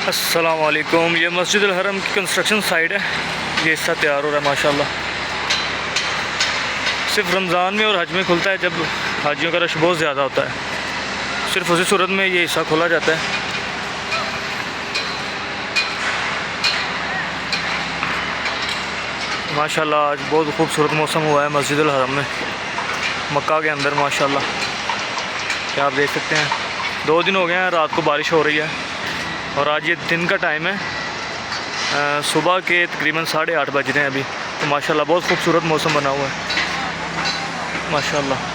अस्सलाम वालेकुम। ये मस्जिद अल हरम की कंस्ट्रक्शन साइट है। ये हिस्सा तैयार हो रहा है माशाल्लाह। सिर्फ रमज़ान में और हज में खुलता है जब हाजियों का रश बहुत ज़्यादा होता है, सिर्फ उसी सूरत में ये हिस्सा खोला जाता है। माशाल्लाह आज बहुत खूबसूरत मौसम हुआ है मस्जिद अल हरम में, मक्का के अंदर माशाल्लाह। क्या आप देख सकते हैं 2 दिन हो गए हैं रात को बारिश हो रही है और आज ये दिन का टाइम है, सुबह के तकरीबन 8:30 बज रहे हैं अभी। तो माशाल्लाह बहुत खूबसूरत मौसम बना हुआ है माशाल्लाह।